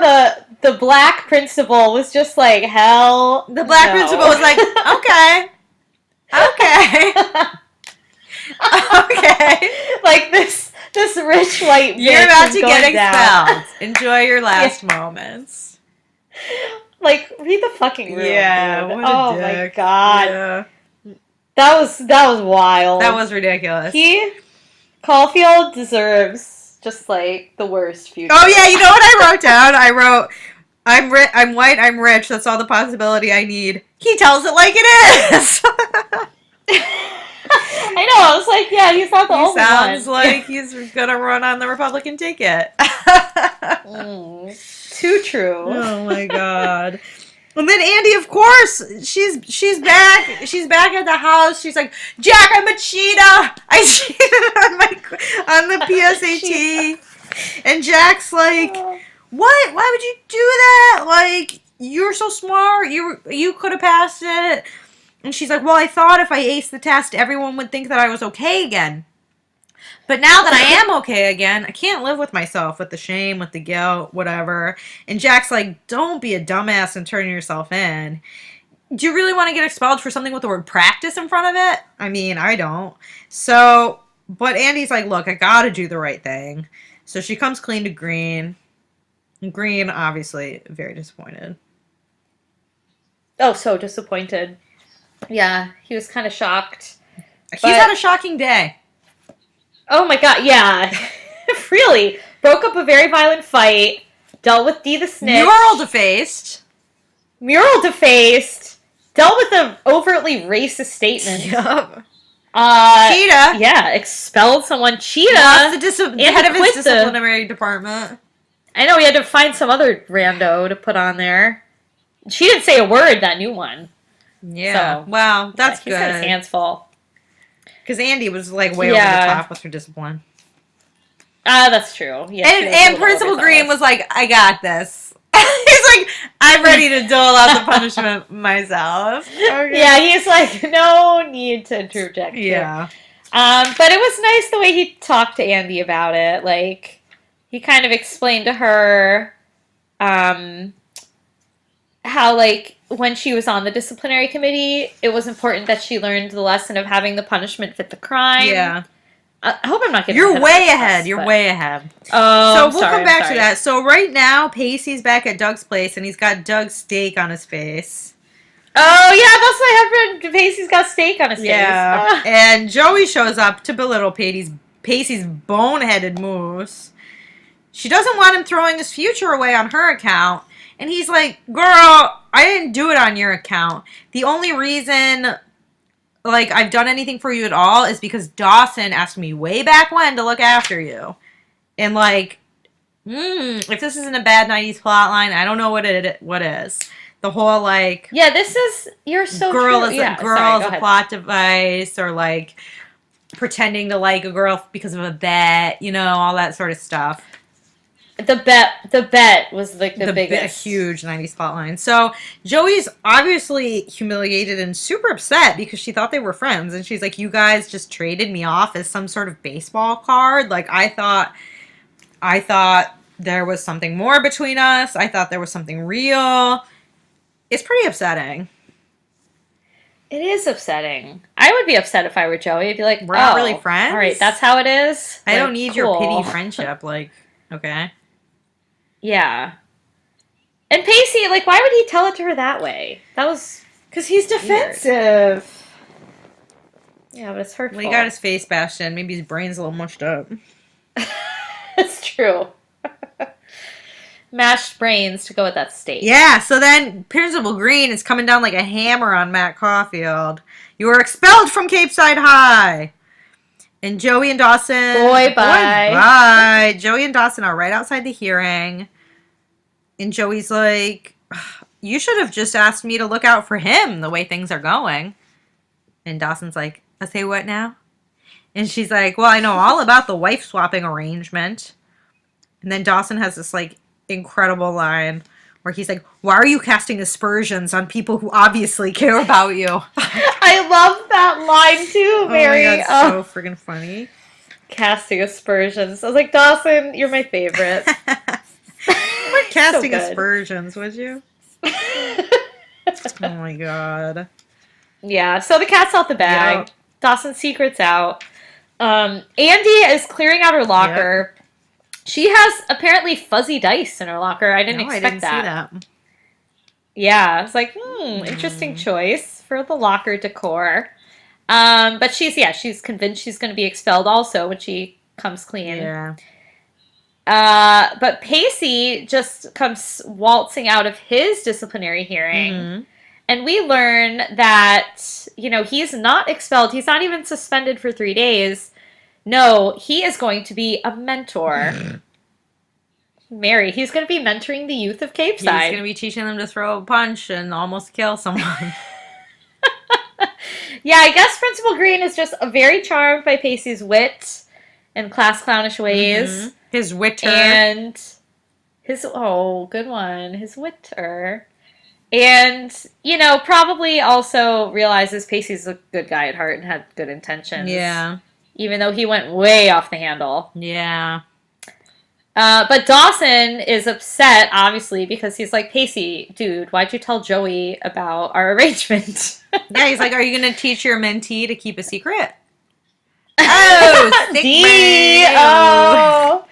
the black principal was just like, hell. The black principal was like, okay. Okay. Like this rich white bitch You're about to get down. expelled. Enjoy your last moments. Like, read the fucking room. Yeah, dude. what a dick. My god. Yeah. That was wild. That was ridiculous. Caulfield deserves just like the worst future. Oh yeah, you know what I wrote down? I wrote, I'm white, I'm rich, that's all the possibility I need. He tells it like it is. I know, I was like, yeah, he's not the only one. He sounds like he's gonna run on the Republican ticket. Too true. Oh my god. And then Andie, of course, she's back. She's back at the house. She's like, Jack, I'm a cheetah. I cheated on the PSAT. And Jack's like, what? Why would you do that? Like, you're so smart. You could have passed it. And she's like, well, I thought if I aced the test, everyone would think that I was okay again. But now that I am okay again, I can't live with myself, with the shame, with the guilt, whatever. And Jack's like, don't be a dumbass and turn yourself in. Do you really want to get expelled for something with the word practice in front of it? I mean, I don't. So, but Andie's like, look, I gotta do the right thing. So she comes clean to Green. Green, obviously, very disappointed. Oh, so disappointed. Yeah, he was kind of shocked. He's had a shocking day. Oh my god, yeah. Really. Broke up a very violent fight. Dealt with Dee the snitch. Mural defaced. Dealt with an overtly racist statement. Yup. Cheetah. Yeah, expelled someone. Cheetah. Lost the head of his disciplinary department. I know, he had to find some other rando to put on there. She didn't say a word, that new one. Yeah. So, wow, that's good. He's got his hands full. Because Andie was like way over the top with her discipline. That's true. Yeah, and Principal Green was like, I got this. He's like, I'm ready to dole out the punishment myself. Okay. Yeah, he's like, no need to interject. Yeah. But it was nice the way he talked to Andie about it. Like, he kind of explained to her how, like, when she was on the disciplinary committee, it was important that she learned the lesson of having the punishment fit the crime. Yeah. I hope I'm not getting You're way ahead. You're way ahead. Oh, so we'll come back to that. So right now, Pacey's back at Doug's place, and he's got Doug's steak on his face. Oh, yeah, that's what happened. Pacey's got steak on his face. Yeah. And Joey shows up to belittle Pacey's boneheaded moves. She doesn't want him throwing his future away on her account. And he's like, girl, I didn't do it on your account. The only reason, like, I've done anything for you at all is because Dawson asked me way back when to look after you. And, like, if this isn't a bad 90s plotline, I don't know what is. The whole, like... Yeah, this is... You're so girl true. Is a plot device, or, like, pretending to like a girl because of a bet, you know, all that sort of stuff. The bet was like the biggest. A huge 90s plotline. So Joey's obviously humiliated and super upset because she thought they were friends. And she's like, you guys just traded me off as some sort of baseball card. Like, I thought there was something more between us. I thought there was something real. It's pretty upsetting. It is upsetting. I would be upset if I were Joey. I'd be like, we're not really friends? All right, that's how it is. I don't need your pity friendship. Like, okay. Yeah. And Pacey, like, why would he tell it to her that way? That was... Because he's defensive. Yeah, but it's hurtful. Well, he got his face bashed in. Maybe his brain's a little mushed up. It's true. Mashed brains to go with that steak. Yeah, so then Principal Green is coming down like a hammer on Matt Caulfield. You are expelled from Cape Side High. And Joey and Dawson... Boy, bye. Joey and Dawson are right outside the hearing. And Joey's like, you should have just asked me to look out for him the way things are going. And Dawson's like, I say what now? And she's like, well, I know all about the wife-swapping arrangement. And then Dawson has this, like, incredible line. where he's like, why are you casting aspersions on people who obviously care about you? I love that line too, Mary. Oh my God, so freaking funny. Casting aspersions. I was like, Dawson, you're my favorite. What casting aspersions, would you? Oh my God. Yeah, so the cat's out the bag. Yep. Dawson's secret's out. Andie is clearing out her locker. Yep. She has apparently fuzzy dice in her locker. I didn't expect that. See that. Yeah, it's like, interesting choice for the locker decor. But she's convinced she's going to be expelled also when she comes clean. Yeah. But Pacey just comes waltzing out of his disciplinary hearing. Mm-hmm. And we learn that, he's not expelled. He's not even suspended for 3 days. No, he is going to be a mentor. Mary, he's going to be mentoring the youth of Cape Side. He's going to be teaching them to throw a punch and almost kill someone. Yeah, I guess Principal Green is just very charmed by Pacey's wit and class clownish ways. Mm-hmm. His witter. And good one. His witter. And, probably also realizes Pacey's a good guy at heart and had good intentions. Yeah. Even though he went way off the handle. Yeah. But Dawson is upset, obviously, because he's like, Pacey, dude, why'd you tell Joey about our arrangement? Yeah, he's like, are you going to teach your mentee to keep a secret? Oh, D. Oh.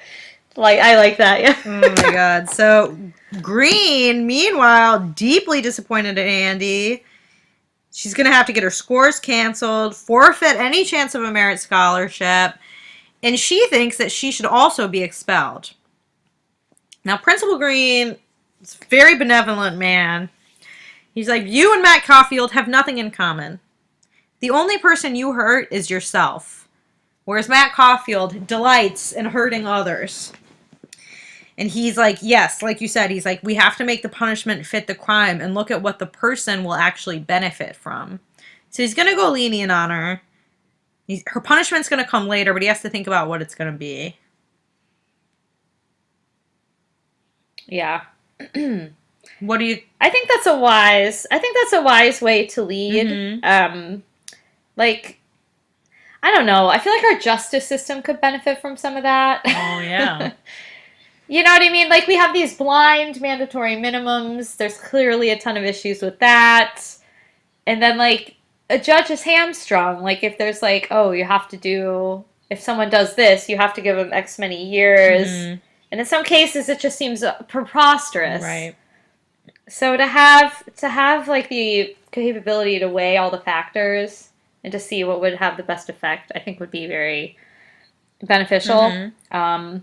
I like that, yeah. Oh my God. So Green, meanwhile, deeply disappointed in Andie. She's going to have to get her scores canceled, forfeit any chance of a merit scholarship, and she thinks that she should also be expelled. Now, Principal Green is a very benevolent man. He's like, you and Matt Caulfield have nothing in common. The only person you hurt is yourself, whereas Matt Caulfield delights in hurting others. And he's like, yes, like you said, he's like, we have to make the punishment fit the crime and look at what the person will actually benefit from. So he's going to go lenient on her. Her punishment's going to come later, but he has to think about what it's going to be. Yeah. What do you... I think that's a wise way to lead. Mm-hmm. I don't know. I feel like our justice system could benefit from some of that. Oh, yeah. You know what I mean? Like, we have these blind mandatory minimums. There's clearly a ton of issues with that. And then, a judge is hamstrung. If there's you have to do... If someone does this, you have to give them X many years. Mm-hmm. And in some cases, it just seems preposterous. Right. So to have the capability to weigh all the factors and to see what would have the best effect, I think would be very beneficial. Mm-hmm.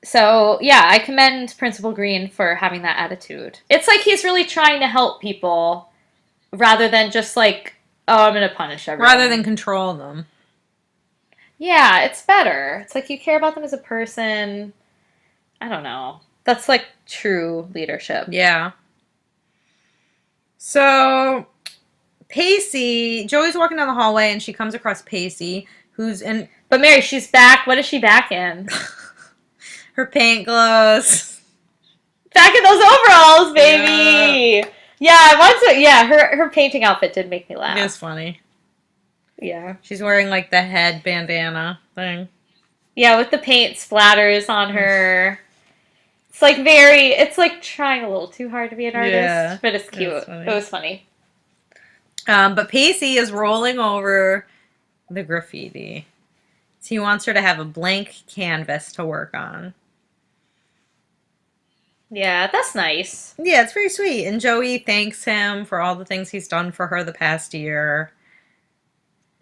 So, yeah, I commend Principal Green for having that attitude. It's like he's really trying to help people rather than just I'm going to punish everyone. Rather than control them. Yeah, it's better. It's like you care about them as a person. I don't know. That's true leadership. Yeah. So, Pacey, Joey's walking down the hallway and she comes across Pacey, who's in... But Mary, she's back. What is she back in? Her paint glows. Back in those overalls, baby! Yeah, her painting outfit did make me laugh. It was funny. Yeah. She's wearing the head bandana thing. Yeah, with the paint splatters on her. It's trying a little too hard to be an artist, but it's cute. It was funny. But Pacey is rolling over the graffiti. So he wants her to have a blank canvas to work on. Yeah, that's nice. Yeah, it's very sweet. And Joey thanks him for all the things he's done for her the past year.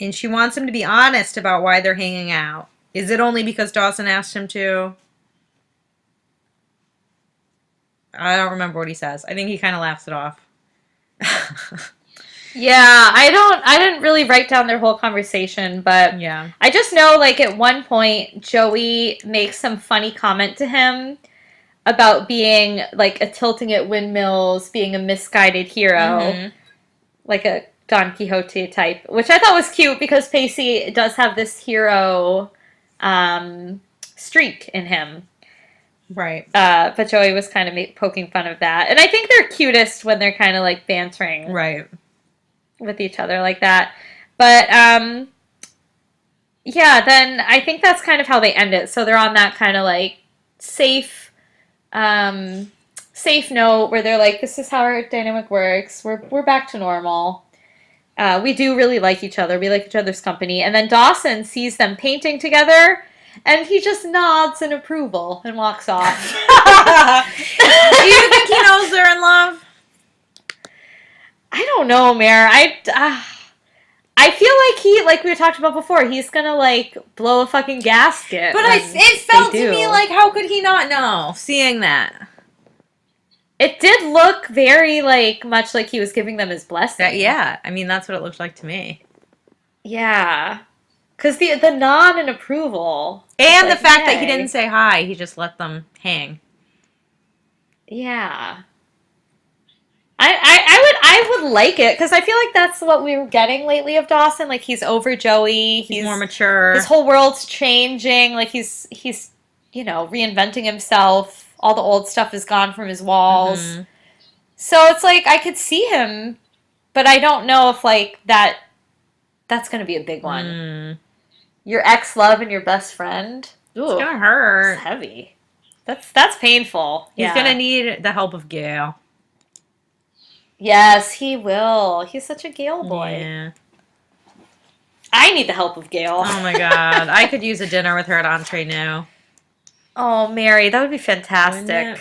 And she wants him to be honest about why they're hanging out. Is it only because Dawson asked him to? I don't remember what he says. I think he kind of laughs it off. Yeah, I didn't really write down their whole conversation, but yeah. I just know at one point Joey makes some funny comment to him about being a tilting at windmills, being a misguided hero, mm-hmm. A Don Quixote type, which I thought was cute because Pacey does have this hero streak in him. Right. But Joey was kind of poking fun of that. And I think they're cutest when they're kind of like bantering Right. with each other like that. But yeah, then I think that's kind of how they end it. So they're on that kind of like safe note where they're like, this is how our dynamic works. We're back to normal. We do really like each other. We like each other's company. And then Dawson sees them painting together, and he just nods in approval and walks off. Do you think he knows they're in love? I don't know, Mare. I feel like we talked about before, he's gonna like blow a fucking gasket. But it felt to me like, how could he not know? Seeing that. It did look very like much like he was giving them his blessing. Yeah, I mean that's what it looked like to me. Yeah, because the nod and approval, and the fact that he didn't say hi, he just let them hang. Yeah, I would like it because I feel like that's what we were getting lately of Dawson. Like he's over Joey, he's more mature. His whole world's changing. Like he's reinventing himself. All the old stuff is gone from his walls. Mm-hmm. So it's like I could see him, but I don't know if like that's going to be a big one. Mm. Your ex-love and your best friend. Ooh, it's going to hurt. It's heavy. That's painful. He's going to need the help of Gail. Yes, he will. He's such a Gail boy. Yeah. I need the help of Gail. Oh my God. I could use a dinner with her at Entree now. Oh, Mary, that would be fantastic.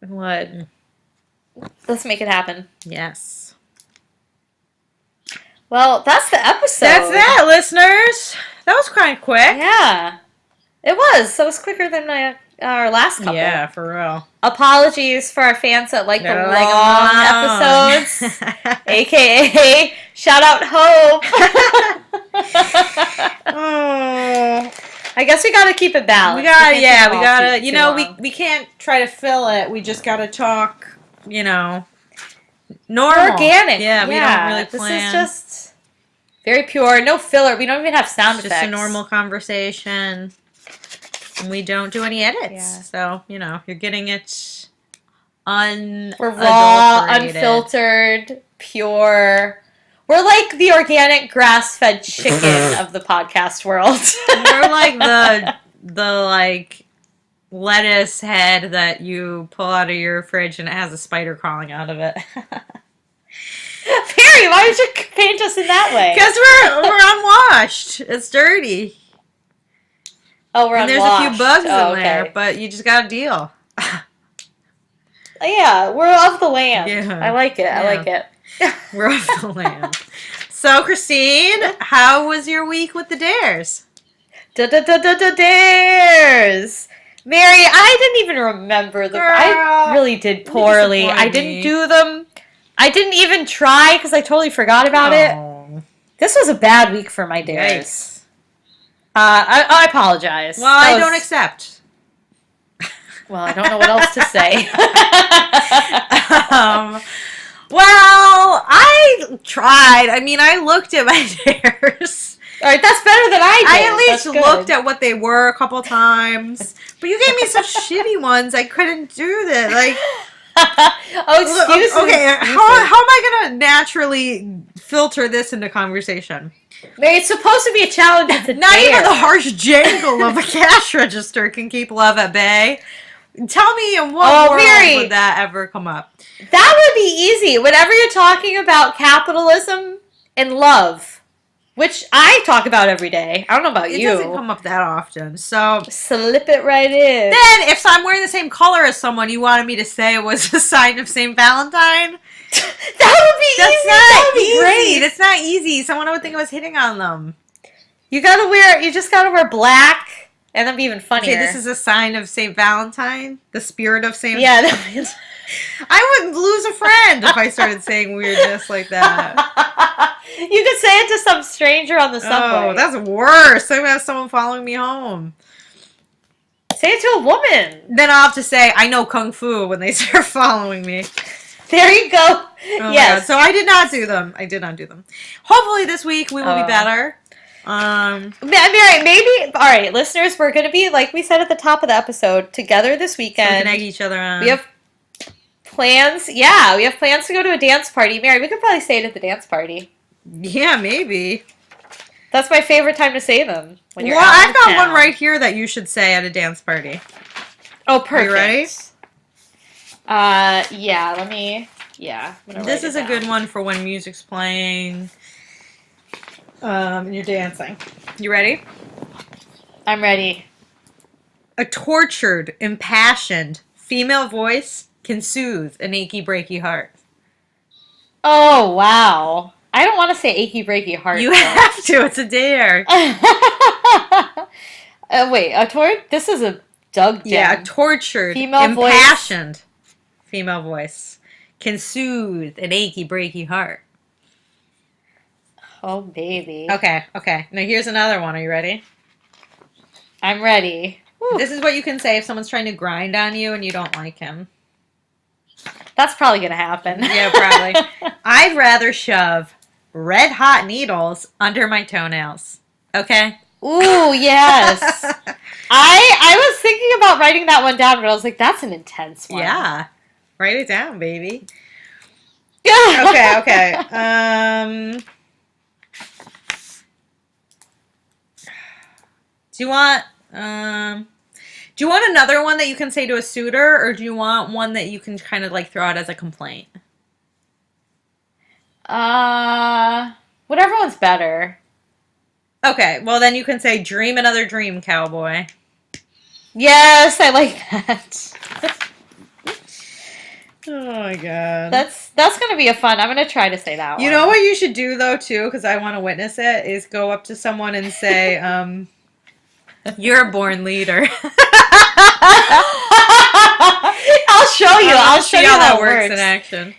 It would. Let's make it happen. Yes. Well, that's the episode. That's that, listeners. That was kind of quick. Yeah. It was. That was quicker than our last couple. Yeah, for real. Apologies for our fans that like the long episodes. AKA, Shoutout Hope. Oh. I guess we gotta keep it balanced. We gotta, we can't try to fill it. We just gotta talk, normal. Organic. Yeah, we don't really plan. This is just very pure, no filler. We don't even have sound effects. Just a normal conversation. And we don't do any edits. Yeah. So, you're getting it We're raw, unfiltered, pure. We're like the organic grass-fed chicken of the podcast world. We're like the lettuce head that you pull out of your fridge and it has a spider crawling out of it. Perry, why would you paint us in that way? Because we're unwashed. It's dirty. Oh, we're unwashed. And there's a few bugs in there, but you just gotta deal. Yeah, we're of the land. Yeah. I like it. Yeah. I like it. We're off the land. So, Christine, how was your week with the dares? Dares! Mary, I didn't even remember them. I really did poorly. I didn't do them. I didn't even try because I totally forgot about it. This was a bad week for my dares. I apologize. Well, I don't accept. Well, I don't know what else to say. Well, I tried. I mean, I looked at my dares. All right, that's better than I did. I at least looked at what they were a couple times. But you gave me such shitty ones. I couldn't do that. Like, excuses. Okay, how am I going to naturally filter this into conversation? Mary, it's supposed to be a challenge. Not even the harsh jangle of a cash register can keep love at bay. Tell me in what world Mary, would that ever come up? That would be easy. Whenever you're talking about capitalism and love, which I talk about every day. I don't know about you. It doesn't come up that often, so... Slip it right in. Then, if I'm wearing the same color as someone, you wanted me to say it was a sign of St. Valentine? That would be easy. That would be great. That's not easy. Someone would think I was hitting on them. You just gotta wear black. And that'd be even funnier. Okay, this is a sign of St. Valentine? The spirit of St. Valentine? I would lose a friend if I started saying weirdness like that. You could say it to some stranger on the subway. Oh, that's worse. I'm going to have someone following me home. Say it to a woman. Then I'll have to say, I know Kung Fu when they start following me. There you go. Oh yes. So I did not do them. Hopefully this week we will be better. Mary, maybe. All right, listeners, we're going to be, like we said at the top of the episode, together this weekend. So we can egg each other on. We have plans. Yeah, we have plans to go to a dance party. Mary, we could probably say it at the dance party. Yeah, maybe. That's my favorite time to say them. When you're I've got one right here that you should say at a dance party. Oh, perfect. Are you ready? Yeah, let me... Yeah. This is a good one for when music's playing. And you're dancing. You ready? I'm ready. A tortured, impassioned female voice can soothe an achy, breaky heart. Oh, wow. I don't want to say achy, breaky heart. You have to. It's a dare. Wait, this is a Doug Dim. Yeah, a tortured, female impassioned female voice can soothe an achy, breaky heart. Oh, baby. Okay. Now here's another one. Are you ready? I'm ready. Woo. This is what you can say if someone's trying to grind on you and you don't like him. That's probably going to happen. Yeah, probably. I'd rather shove red hot needles under my toenails. Okay? Ooh, yes. I was thinking about writing that one down, but I was like, that's an intense one. Yeah. Write it down, baby. Yeah. Okay. Do you want another one that you can say to a suitor, or do you want one that you can kind of like throw out as a complaint? Whatever one's better. Okay, well then you can say, "Dream another dream, cowboy." Yes, I like that. Oh my god. That's gonna be a fun. I'm gonna try to say that one. You know what you should do though too, because I want to witness it, is go up to someone and say, "You're a born leader." I'll show you. I'll show you how that works works in action.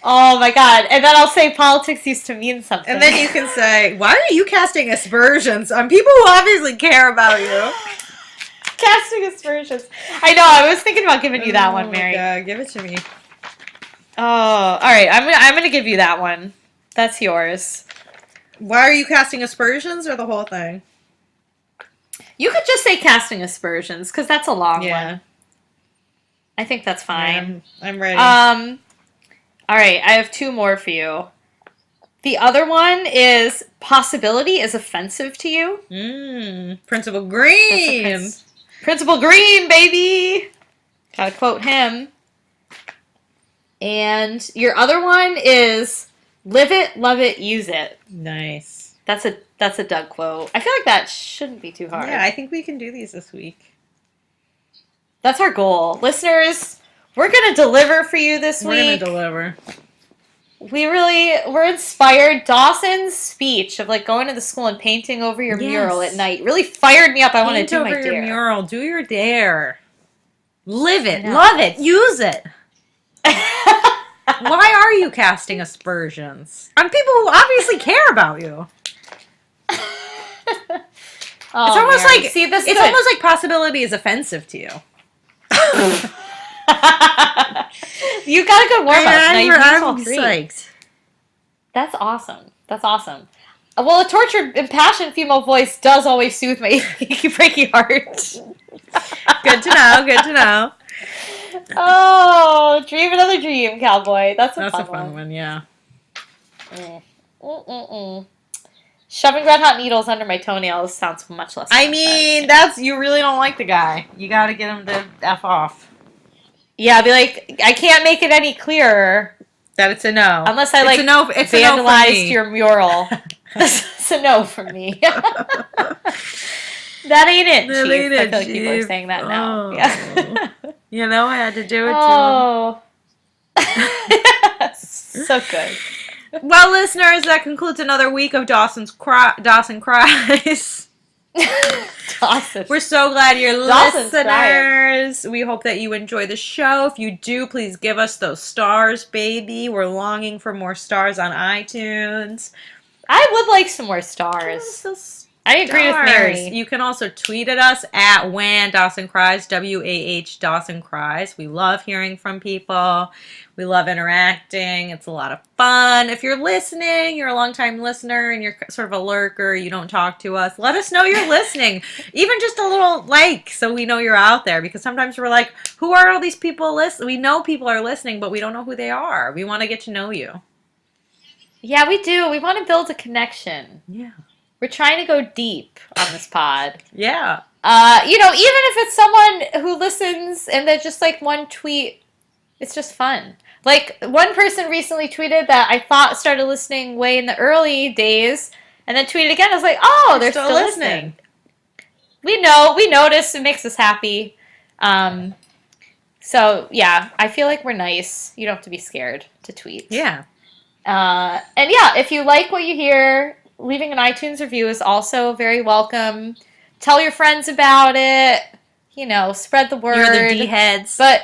Oh my god. And then I'll say politics used to mean something. And then you can say, "Why are you casting aspersions on people who obviously care about you?" Casting aspersions. I know. I was thinking about giving you that one, Mary. Oh my god, give it to me. Oh, all right. I'm gonna give you that one. That's yours. Why are you casting aspersions, or the whole thing? You could just say casting aspersions, because that's a long one. I think that's fine. Yeah, I'm ready. All right. I have two more for you. The other one is possibility is offensive to you. Principal Green. Principal Green, baby. Gotta quote him. And your other one is live it, love it, use it. Nice. That's a Doug quote. I feel like that shouldn't be too hard. Yeah, I think we can do these this week. That's our goal. Listeners, we're going to deliver for you this week. We're going to deliver. We're inspired. Dawson's speech of like going to the school and painting over your mural at night really fired me up. I want to do my dare. Your mural. Do your dare. Live it. Love it. Use it. Why are you casting aspersions on people who obviously care about you? It's almost Mary. like it's almost like possibility is offensive to you. You got a good warm up. I'm psyched. That's awesome. That's awesome. Well, a tortured, impassioned female voice does always soothe my achy, breaky heart. Good to know. Good to know. Oh, dream another dream, cowboy. That's a fun one. Yeah. Shoving red hot needles under my toenails sounds much less fun. I mean, you really don't like the guy. You got to get him to F off. Yeah, be like, I can't make it any clearer. That it's a no. Unless I it's vandalized your mural. It's a no from me. That ain't it, Chief. I feel like people are saying that now. Yeah. You know, I had to do it to him. So good. Well, listeners, that concludes another week of Dawson Cries. Dawson. We're so glad you're Dawson's listeners. We hope that you enjoy the show. If you do, please give us those stars, baby. We're longing for more stars on iTunes. I would like some more stars. I agree with Mary. You can also tweet at us at When Dawson Cries, WAH Dawson Cries. We love hearing from people. We love interacting. It's a lot of fun. If you're listening, you're a longtime listener and you're sort of a lurker, you don't talk to us, let us know you're listening. Even just a little like so we know you're out there, because sometimes we're like, who are all these people listening? We know people are listening, but we don't know who they are. We want to get to know you. Yeah, we do. We want to build a connection. Yeah. We're trying to go deep on this pod. Yeah. Even if it's someone who listens and they're just like one tweet, it's just fun. Like, one person recently tweeted that I thought started listening way in the early days, and then tweeted again. I was like, oh, they're still listening. We notice. It makes us happy. So, yeah, I feel like we're nice. You don't have to be scared to tweet. Yeah. And yeah, if you like what you hear, leaving an iTunes review is also very welcome. Tell your friends about it. Spread the word. You're the D-heads. But,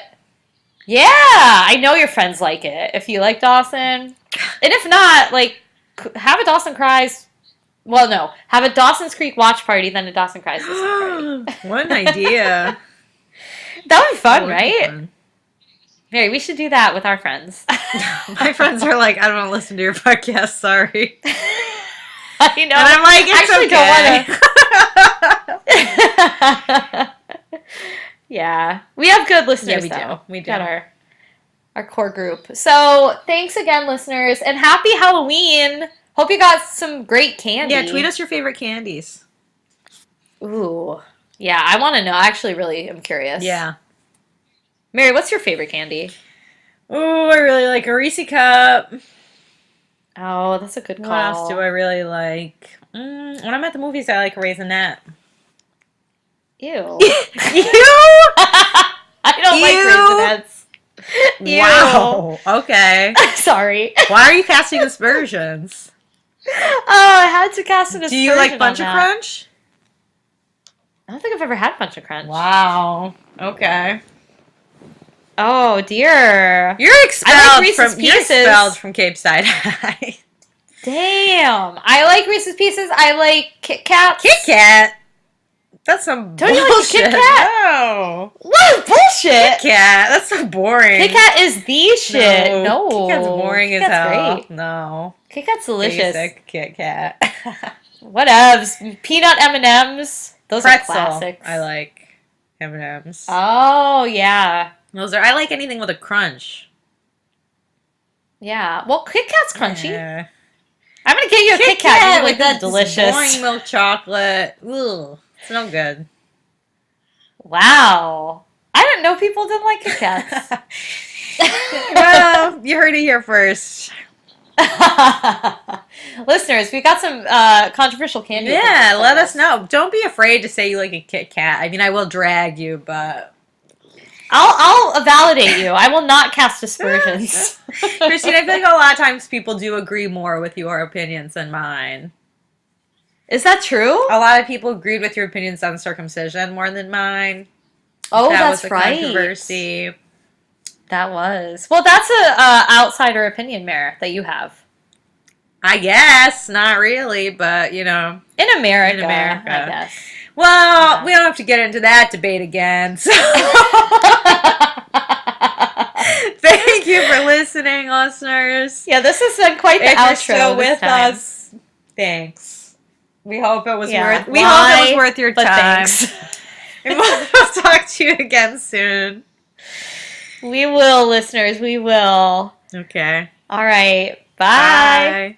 yeah, I know your friends like it. If you like Dawson. And if not, have a Dawson Cries. Well, no. Have a Dawson's Creek watch party, then a Dawson Cries listen party. What an idea. That would be fun, right? Fun. Mary, we should do that with our friends. My friends are like, I don't want to listen to your podcast, sorry. I know. And I'm like, it's okay. Don't want to. Yeah. We have good listeners, though. We do. Got our core group. So, thanks again, listeners, and happy Halloween. Hope you got some great candy. Yeah, tweet us your favorite candies. Ooh. Yeah, I want to know. I actually really am curious. Yeah. Mary, what's your favorite candy? Ooh, I really like a Reese cup. Oh, that's a good call. What else do I really like? When I'm at the movies, I like Raisinette. Ew. Ew? I don't like Raisinettes. Ew. Wow. Okay. Sorry. Why are you casting aspersions? Oh, I had to cast an aspersion. Do you like Bunch of Crunch? I don't think I've ever had Bunch of Crunch. Wow. Okay. Oh, dear. You're expelled, I like Reese's Pieces. You're expelled from Cape Side High. Damn. I like Reese's Pieces. I like Kit Kats. Kit Kat? That's some Don't bullshit. You like Kit Kat? No. What is bullshit? Kit Kat. That's so boring. Kit Kat is the shit. No. Kit Kat's boring Kit as Kat's hell. Great. No. Kit Kat's delicious. Basic Kit Kat. Whatevs. Peanut M&Ms. Those Pretzel. are classics. I like M&Ms. Oh, yeah. I like anything with a crunch. Yeah. Well, Kit Kat's crunchy. Yeah. I'm going to get you a Kit Kat. Like, that's delicious. Boring milk chocolate. Ugh. It's no good. Wow. I didn't know people didn't like Kit Kats. Well, you heard it here first. Listeners, we got some controversial candy. Yeah, let us know. Don't be afraid to say you like a Kit Kat. I mean, I will drag you, but... I'll validate you. I will not cast aspersions. Christine, I feel like a lot of times people do agree more with your opinions than mine. Is that true? A lot of people agreed with your opinions on circumcision more than mine. Oh, That was right. Controversy. That was. Well, that's a outsider opinion, Mare, that you have. I guess. Not really, but, In America. In America. I guess. Well, Yeah. we don't have to get into that debate again. So. Thank you for listening, listeners. Yeah, this has been quite the if outro. You're still with time. us, thanks. We hope it was Yeah. worth your time. Thanks. And we'll talk to you again soon. We will, listeners. We will. Okay. All right. Bye. Bye.